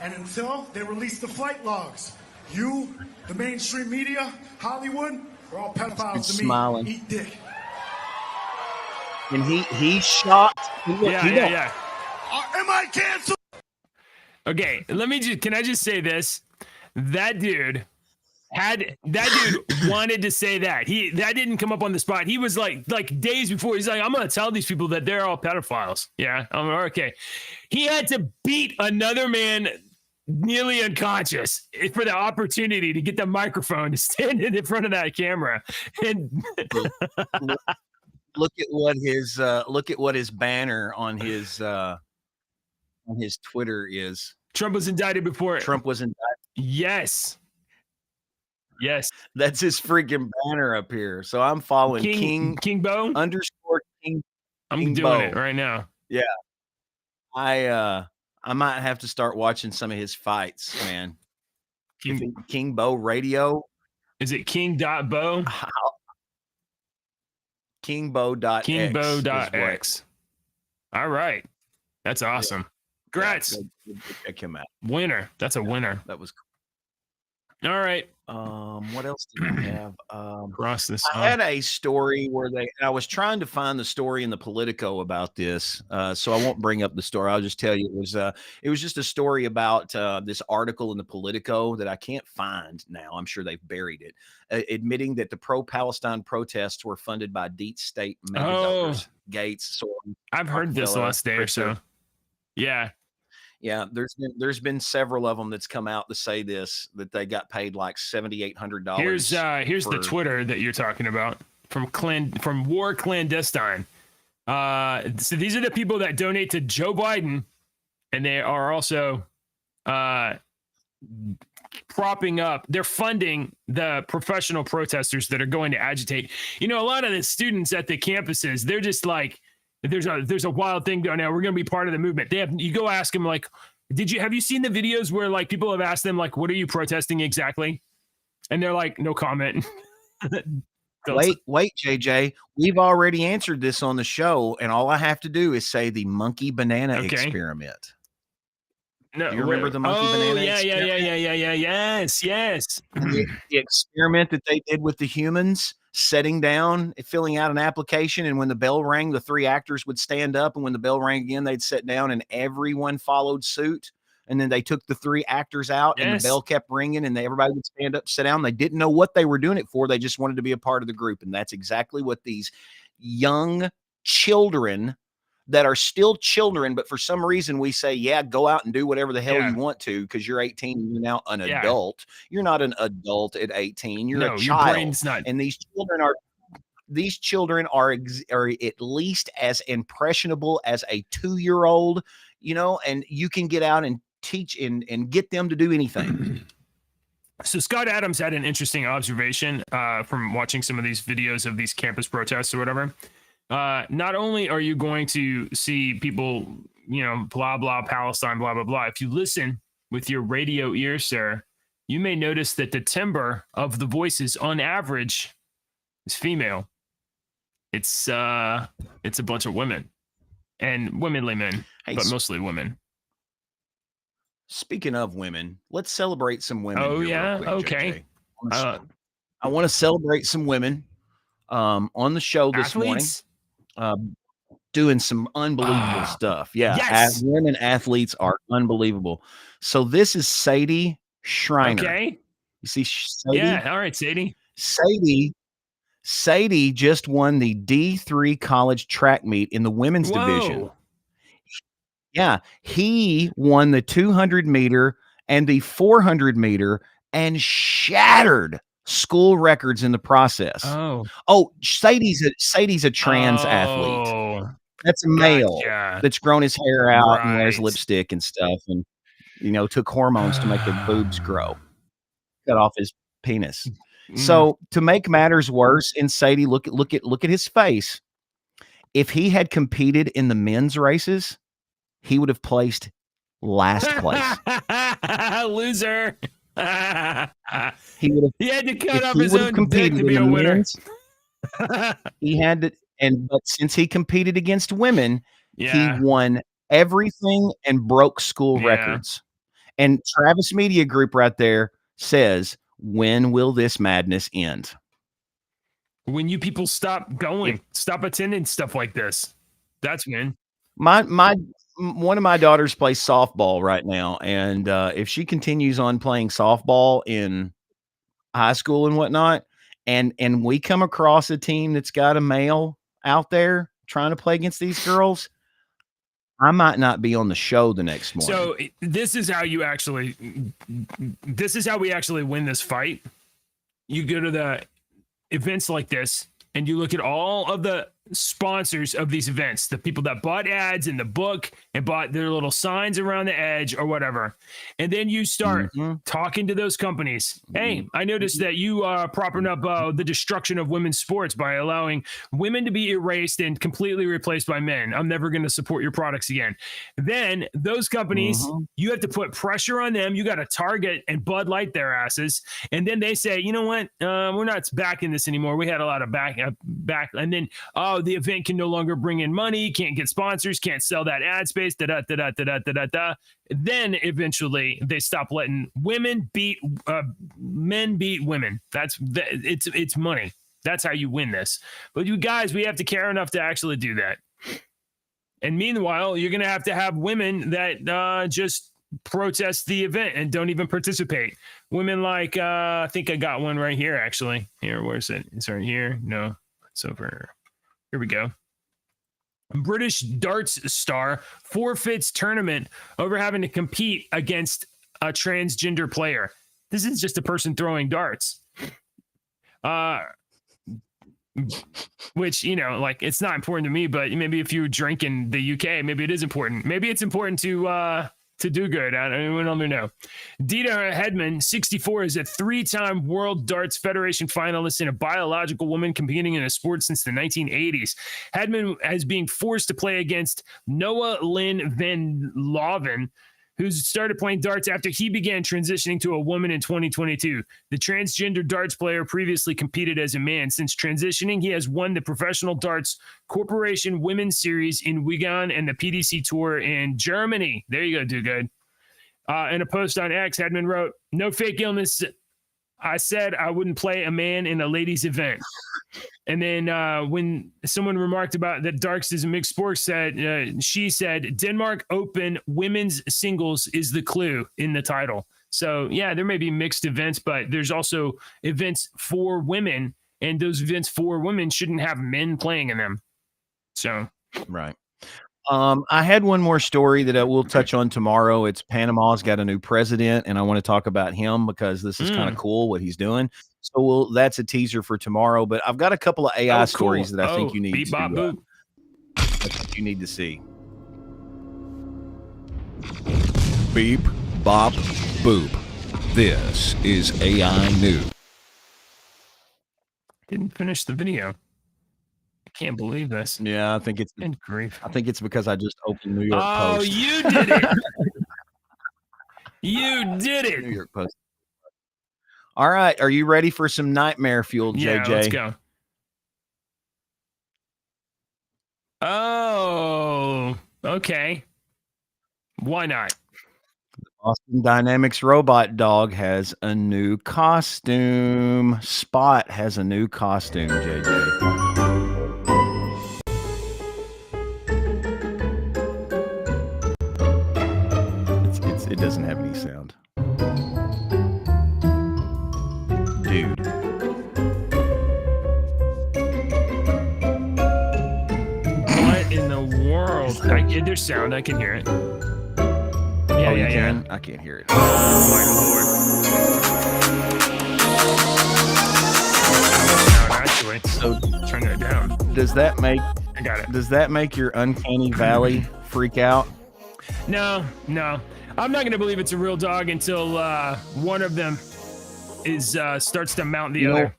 And until they release the flight logs, you, the mainstream media, Hollywood, are all pedophiles He's to me. smiling. Eat dick. And he's shocked. Yeah. Am I canceled? Okay, can I just say this? That dude wanted to say that. That didn't come up on the spot. He was like days before, he's like, I'm gonna tell these people that they're all pedophiles. Yeah. I'm okay. He had to beat another man nearly unconscious for the opportunity to get the microphone to stand in front of that camera. And look at what his banner on his Twitter is. Trump was indicted before. Trump was indicted. Yes. That's his freaking banner up here. So I'm following King Bo _King. I'm King doing Bo. it right now. Yeah. I might have to start watching some of his fights, man. King Bo Radio. Is it King.Bo? KingBo.X. KingBo.X. All right. That's awesome. Congrats. Check him out. Winner. That's a winner. That was cool. All right. What else did I have? Cross this. I had a story where I was trying to find the story in the Politico about this. So I won't bring up the story. I'll just tell you it was just a story about this article in the Politico that I can't find now. I'm sure they've buried it, admitting that the pro-Palestine protests were funded by deep state mega Gates. I've heard this last day or so. Yeah. Yeah, there's been several of them that's come out to say this, that they got paid like $7,800. Here's the Twitter that you're talking about from War Clandestine. So these are the people that donate to Joe Biden, and they are also propping up. They're funding the professional protesters that are going to agitate. You know, a lot of the students at the campuses, they're just like, there's a wild thing going on. We're going to be part of the movement. You go ask them, like, Have you seen the videos where like people have asked them like, what are you protesting exactly? And they're like, no comment. Wait, JJ. We've already answered this on the show, and all I have to do is say the monkey banana experiment. No, do you remember the monkey banana experiment? Yes. And the experiment that they did with the humans, sitting down, filling out an application, and when the bell rang, the 3 actors would stand up, and when the bell rang again, they'd sit down, and everyone followed suit. And then they took the 3 actors out, and the bell kept ringing, and everybody would stand up, sit down. They didn't know what they were doing it for. They just wanted to be a part of the group. And that's exactly what these young children that are still children, but for some reason we say, yeah, go out and do whatever the hell you want to because you're 18 and you're now an adult. You're not an adult at 18. You're a child. Your brain's not. And these children are at least as impressionable as a 2-year-old, and you can get out and teach and get them to do anything. So Scott Adams had an interesting observation from watching some of these videos of these campus protests or whatever. Not only are you going to see people, blah, blah, Palestine, blah, blah, blah. If you listen with your radio ear, sir, you may notice that the timbre of the voices on average is female. It's a bunch of women and womanly men, but mostly women. Speaking of women, let's celebrate some women. Oh, here yeah. real quick, Okay. I want to celebrate some women on the show this morning. Doing some unbelievable stuff. Yeah. Yes. Women athletes are unbelievable. So this is Sadie Schreiner. Okay. You see Sadie? Yeah. All right, Sadie. Sadie just won the D3 college track meet in the women's division. Yeah. He won the 200 meter and the 400 meter and shattered school records in the process. Sadie's a trans athlete. That's a male that's grown his hair out and wears lipstick and stuff, and took hormones to make the boobs grow. Cut off his penis. So to make matters worse, and Sadie, look at his face. If he had competed in the men's races, he would have placed last place. Loser. He had to cut off his own dick to be a winner. He had to, but since he competed against women, he won everything and broke school records. And Travis Media Group right there says, when will this madness end? When you people stop going, stop attending stuff like this. That's when. One of my daughters plays softball right now, and if she continues on playing softball in high school and whatnot, and we come across a team that's got a male out there trying to play against these girls, I might not be on the show the next morning. So this is how we actually win this fight. You go to the events like this, and you look at all of the sponsors of these events, the people that bought ads in the book and bought their little signs around the edge or whatever. And then you start talking to those companies. Hey, I noticed that you are propping up the destruction of women's sports by allowing women to be erased and completely replaced by men. I'm never going to support your products again. Then those companies, you have to put pressure on them. You got to Target and Bud Light their asses. And then they say, you know what? We're not backing this anymore. We had a lot of back. And then, the event can no longer bring in money, can't get sponsors, can't sell that ad space, Then eventually they stop letting men beat women. It's money. That's how you win this. But you guys, we have to care enough to actually do that. And meanwhile, you're going to have women that just protest the event and don't even participate. Women like, I think I got one right here, actually. Here, where's it? It's right here. No, it's over. Here we go. British darts star forfeits tournament over having to compete against a transgender player. This is just a person throwing darts. Which, it's not important to me, but maybe if you drink in the UK, maybe it is important. Maybe it's important to do good. I don't know. Dita Hedman, 64, is a 3-time World Darts Federation finalist and a biological woman competing in a sport since the 1980s. Hedman is being forced to play against Noah Lynn van Loven, who started playing darts after he began transitioning to a woman in 2022. The transgender darts player previously competed as a man. Since transitioning, he has won the Professional Darts Corporation Women's Series in Wigan and the PDC Tour in Germany. There you go, do good. In a post on X, Hedman wrote, "No fake illness. I said I wouldn't play a man in a ladies' event." And then when someone remarked about that darts is a mixed sport, she said, "Denmark Open women's singles is the clue in the title." So yeah, there may be mixed events, but there's also events for women, and those events for women shouldn't have men playing in them. So right. I had one more story that I will touch on tomorrow. It's Panama's got a new president, and I want to talk about him because this is kind of cool what he's doing. So that's a teaser for tomorrow. But I've got a couple of AI stories that I think you need you need to see. Beep, bop, boop. This is AI News. Didn't finish the video. Can't believe this. Yeah, I think it's grief. I think it's because I just opened New York Post. Oh, you did it. You did it. New York Post. All right, are you ready for some nightmare fuel, JJ? Yeah, let's go. Oh, okay. Why not? Boston Dynamics robot dog has a new costume. Spot has a new costume, JJ. It doesn't have any sound. Dude. What in the world? There's sound. I can hear it. Yeah, you can? I can't hear it. Oh, my lord. Actually, so turn it down. Does that make I got it. Does that make your uncanny valley freak out? No. I'm not going to believe it's a real dog until one of them starts to mount the other.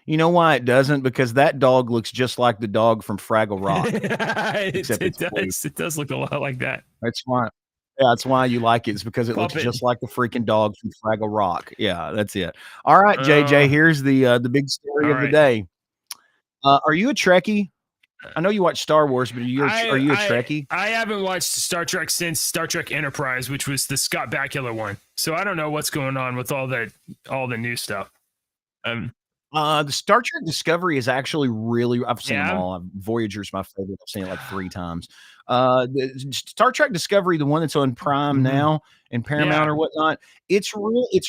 You know why it doesn't? Because that dog looks just like the dog from Fraggle Rock. It does look a lot like that. That's why. Yeah, that's why you like it. It's because it looks just like the freaking dog from Fraggle Rock. Yeah, that's it. All right, JJ. Here's the big story of the day. Are you a Trekkie? I know you watch Star Wars, but are you a Trekkie? I haven't watched Star Trek since Star Trek Enterprise, which was the Scott Bakula one. So I don't know what's going on with all the new stuff. The Star Trek Discovery is actually really. I've seen them all. Voyager's my favorite. I've seen it like 3 times. The Star Trek Discovery, the one that's on Prime now and Paramount or whatnot, it's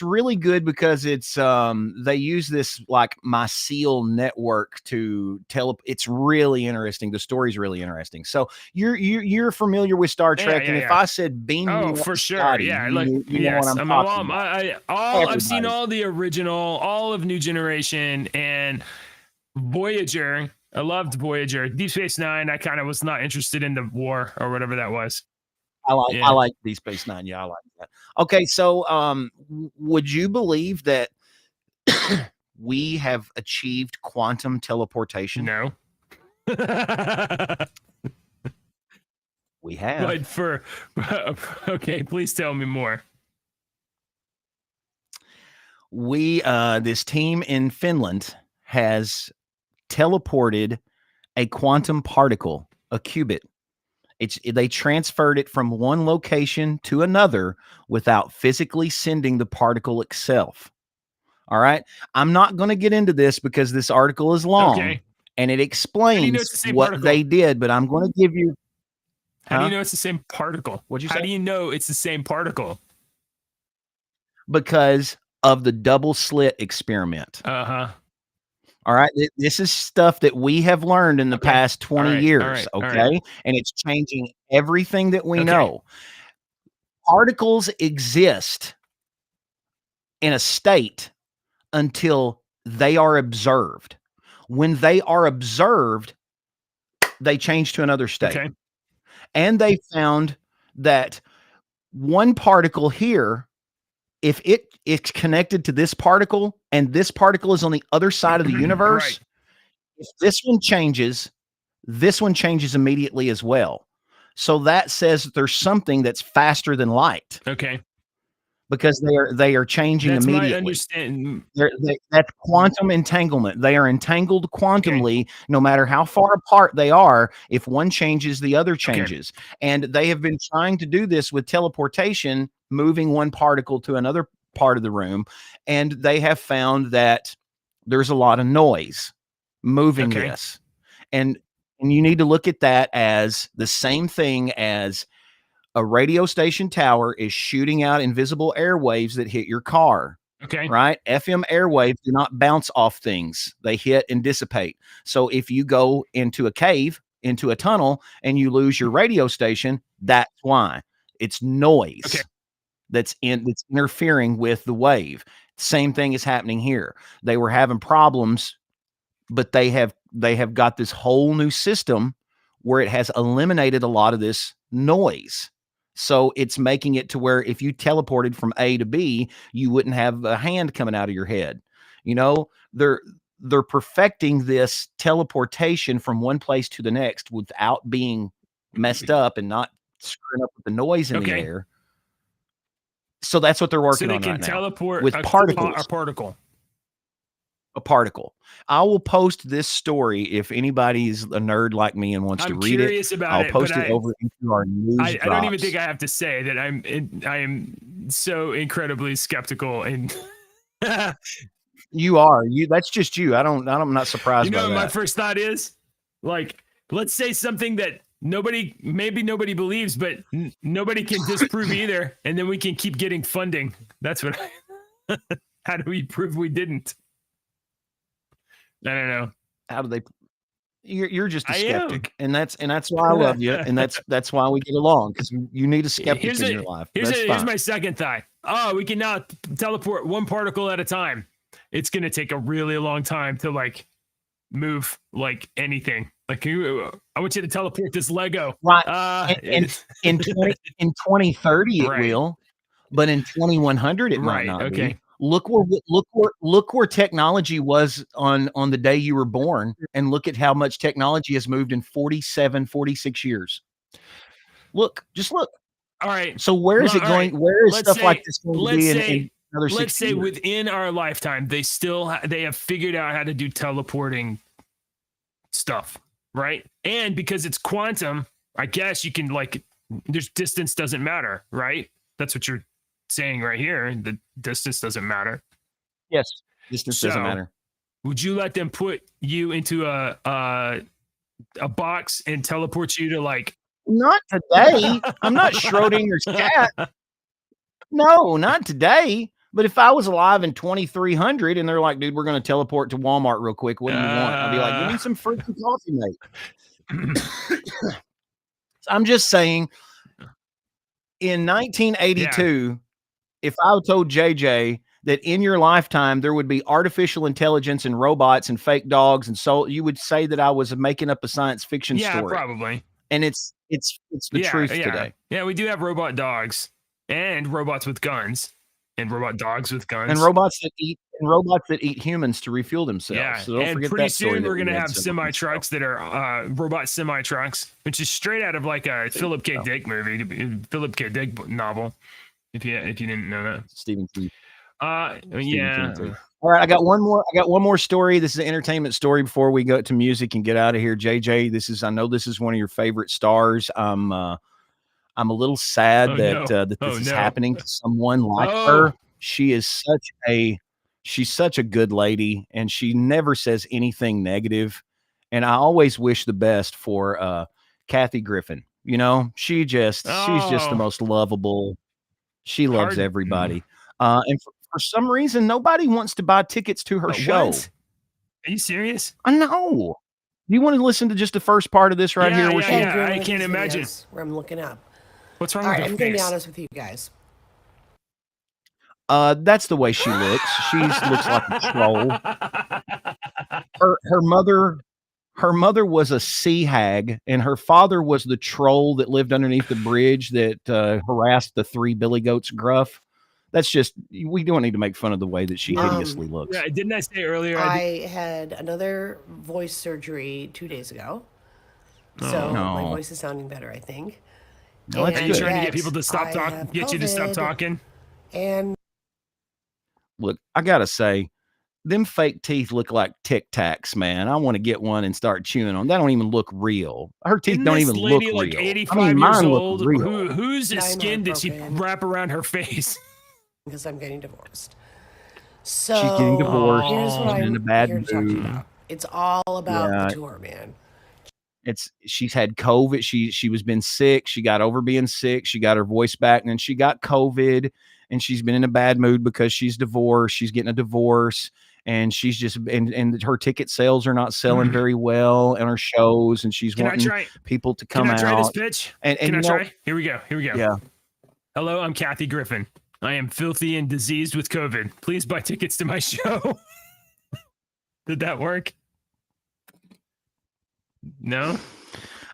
really good because it's they use this like mycelial network to tell. It's really interesting. The story's really interesting. So you're familiar with Star Trek, and if I said beam, for sure, Scotty, yeah, I've seen all the original, all of New Generation and Voyager. I loved Voyager. Deep Space Nine, I kind of was not interested in the war or whatever that was. I like Deep Space Nine. Yeah, I like that. Okay, so would you believe that we have achieved quantum teleportation? No. We have. But okay, please tell me more. This team in Finland has teleported a quantum particle, a qubit. They transferred it from one location to another without physically sending the particle itself. All right. I'm not going to get into this because this article is long and it explains what they did, but I'm going to give you. How do you know it's the same particle? What'd you say? How do you know it's the same particle? Because of the double slit experiment. All right. This is stuff that we have learned in the past 20 years. And it's changing everything that we know. Particles exist in a state until they are observed. When they are observed, they change to another state. And they found that one particle here, if it's connected to this particle and this particle is on the other side of the universe, if this one changes immediately as well. So that says that there's something that's faster than light. Okay. Because they are changing That's immediately. my understanding. That's quantum entanglement. They are entangled quantumly, no matter how far apart they are. If one changes, the other changes. And they have been trying to do this with teleportation, moving one particle to another part of the room. And they have found that there's a lot of noise moving this. And you need to look at that as the same thing as a radio station tower is shooting out invisible airwaves that hit your car. Okay. Right? FM airwaves do not bounce off things. They hit and dissipate. So if you go into a cave, into a tunnel, and you lose your radio station, that's why. It's noise that's interfering with the wave. Same thing is happening here. They were having problems, but they have got this whole new system where it has eliminated a lot of this noise. So it's making it to where if you teleported from A to B, you wouldn't have a hand coming out of your head. You know, they're perfecting this teleportation from one place to the next without being messed up and not screwing up with the noise in the air. So that's what they're working on right now. So they can teleport with particles. A particle. I will post this story if anybody's a nerd like me and wants to read it. I'll post it over into our news. I don't even think I have to say that I am so incredibly skeptical and you are. That's just you. I'm not surprised. You know by what that. My first thought is? Like, let's say something that maybe nobody believes, but nobody can disprove either, and then we can keep getting funding. That's what how do we prove we didn't? I don't know. How do they? You're just a skeptic, and that's why I love you, and that's why we get along, because you need a skeptic in your life. Here's my second thought. Oh, we can now teleport one particle at a time. It's gonna take a really long time to like move like anything. Like I want you to teleport this Lego. Right. In 2030 it will, but in 2100 it might not be. Look where technology was on the day you were born, and look at how much technology has moved in 46 years. Just look. All right. So where is it going? Right. Where is stuff like this going to be in another 60 Let's say years? within our lifetime, they have figured out how to do teleporting stuff, right? And because it's quantum, I guess you can there's distance doesn't matter, right? That's what you're saying right here. The distance doesn't matter. Yes, distance doesn't matter. Would you let them put you into a box and teleport you to Not today. I'm not Schrodinger's cat. No, not today. But if I was alive in 2300 and they're like, dude, we're going to teleport to Walmart real quick, what do you want? I'd be like, give me some freaking coffee, mate. I'm just saying, in 1982, if I told JJ that in your lifetime there would be artificial intelligence and robots and fake dogs and so, you would say that I was making up a science fiction story. Yeah, probably. And it's the truth today. Yeah, we do have robot dogs and robots with guns and robot dogs with guns and robots that eat humans to refuel themselves. Yeah, so don't and forget pretty that story soon we're gonna have semi trucks that are robot semi trucks, which is straight out of like a Philip K. Dick movie, Philip K. Dick novel. If you didn't know that, Stephen King. Yeah. All right, I got one more story. This is an entertainment story before we go to music and get out of here. JJ, I know this is one of your favorite stars. I'm a little sad that this is happening to someone like her. She's such a good lady, and she never says anything negative. And I always wish the best for Kathy Griffin. You know, she's just the most lovable. She loves everybody. And for some reason, nobody wants to buy tickets to her show. What? Are you serious? I know. You want to listen to just the first part of this right here? I can't imagine. Where I'm looking up. What's wrong with her I'm going to be honest with you guys. That's the way she looks. She looks like a troll. Her mother was a sea hag, and her father was the troll that lived underneath the bridge that harassed the 3 billy goats gruff. That's just, we don't need to make fun of the way that she hideously looks. Yeah, didn't I say earlier? I had another voice surgery 2 days ago. So my No. voice is sounding better, I think. No, that's Are you good. trying to get yet people to stop I talking? have Get you to stop COVID, talking? And Look, I gotta say, them fake teeth look like Tic Tacs, man. I want to get one and start chewing on. They don't even look real. Her teeth Isn't don't this even lady look like real. 85 I mean, years mine old? look real. Whose I'm skin did she heartbroken. wrap around her face? because I'm getting divorced. So She's getting divorced. here's what She's in a I'm bad here to talk to you mood. about. It's all about Yeah. the tour, man. She's had COVID. She was been sick. She got over being sick. She got her voice back, and then she got COVID, and she's been in a bad mood because she's divorced. She's getting a divorce, and she's just and her ticket sales are not selling very well in her shows, and she's Can I wanting try? people to come Can I try this out. pitch? And Can I you know- try? Here we go. Here we go. Yeah. Hello, I'm Kathy Griffin. I am filthy and diseased with COVID. Please buy tickets to my show. Did that work? No.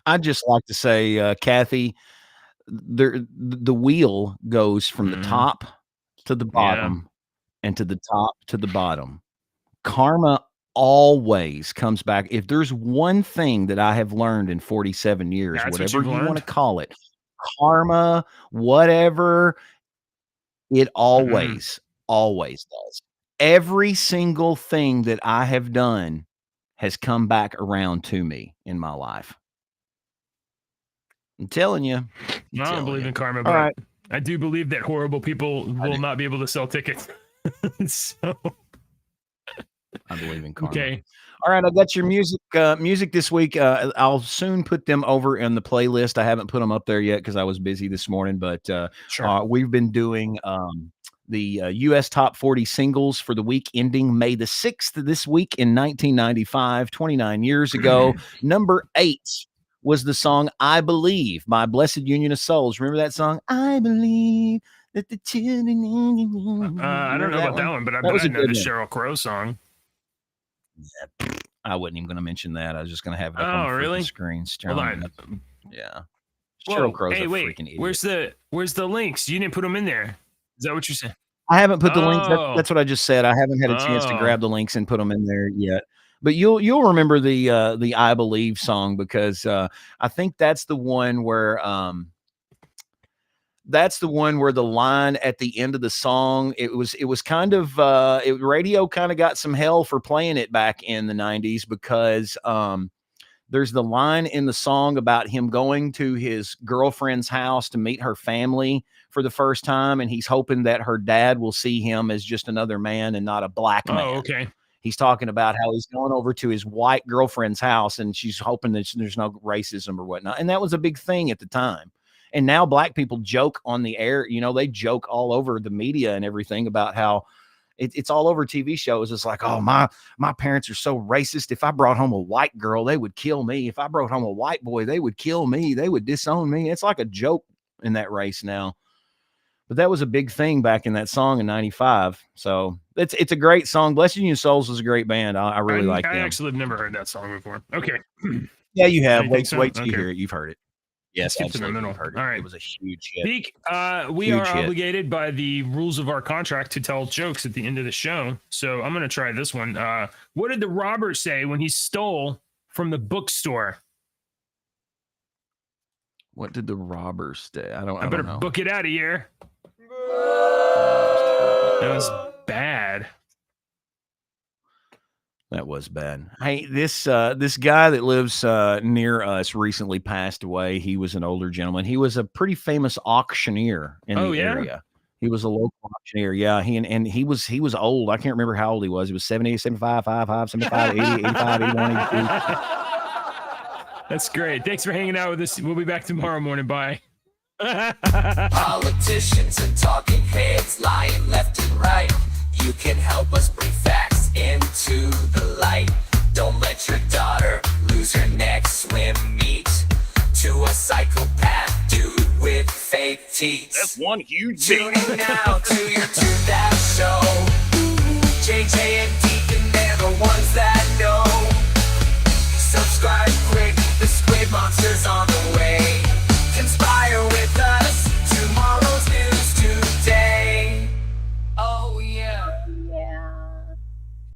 I'd just like to say, Kathy, the wheel goes from the top to the bottom and to the top to the bottom. Karma always comes back. If there's one thing that I have learned in 47 years, That's what whatever you've you want learned? to call it, karma, whatever, it always does. Every single thing that I have done has come back around to me in my life. I'm telling you. I don't believe in karma, All but right. I do believe that horrible people will not be able to sell tickets. So I believe in karma. okay. All right, I got your music this week. I'll soon put them over in the playlist. I haven't put them up there yet because I was busy this morning, but we've been doing the U.S. Top 40 singles for the week ending May the 6th this week in 1995, 29 years ago. Number 8 was the song I Believe by Blessed Union of Souls. Remember that song? I believe that the children. I don't know about that one, but I That was a know the good one. Sheryl Crow song. I wasn't even going to mention that. I was just going to have it up Oh, on the freaking really? screen. Hold on. Yeah. Whoa, Sheryl Crow's hey, a wait. freaking idiot. Where's the links? You didn't put them in there. Is that what you're saying? I haven't put the links. Oh. That's what I just said. I haven't had a chance to Oh. grab the links and put them in there yet. But you'll remember the I Believe song because I think that's the one where the line at the end of the song, it was kind of radio kind of got some hell for playing it back in the 90s because there's the line in the song about him going to his girlfriend's house to meet her family for the first time, and he's hoping that her dad will see him as just another man and not a black man. Oh, okay. He's talking about how he's going over to his white girlfriend's house and she's hoping that there's no racism or whatnot. And that was a big thing at the time. And now black people joke on the air. You know, they joke all over the media and everything about how it's all over TV shows. It's like, oh, my parents are so racist. If I brought home a white girl, they would kill me. If I brought home a white boy, they would kill me. They would disown me. It's like a joke in that race now. But that was a big thing back in that song in 95. So it's a great song. Blessed Union Souls was a great band. I really like them. I actually have never heard that song before. Okay. Yeah, you have. You Wait think so? till you Okay. heard it. You've heard it. Yes, Let's keep it in the absolutely. middle. You've heard it. All right. It was a huge hit. Beak, we Huge are hit. obligated by the rules of our contract to tell jokes at the end of the show. So I'm going to try this one. What did the robber say when he stole from the bookstore? What did the robbers say? I better don't know. book it out of here. That was bad. That was bad. Hey, this guy that lives near us recently passed away. He was an older gentleman. He was a pretty famous auctioneer in the area. He was a local auctioneer. Yeah, he was old. I can't remember how old he was. He was 70, 75, 55, 75, 80, 85, 81, 82. That's great. Thanks for hanging out with us. We'll be back tomorrow morning. Bye. Politicians and talking heads lying left and right. You can help us bring facts into the light. Don't let your daughter lose her next swim meet to a psychopath dude with fake teeth. That's one huge Tune in now to your Tooth That Show. JJ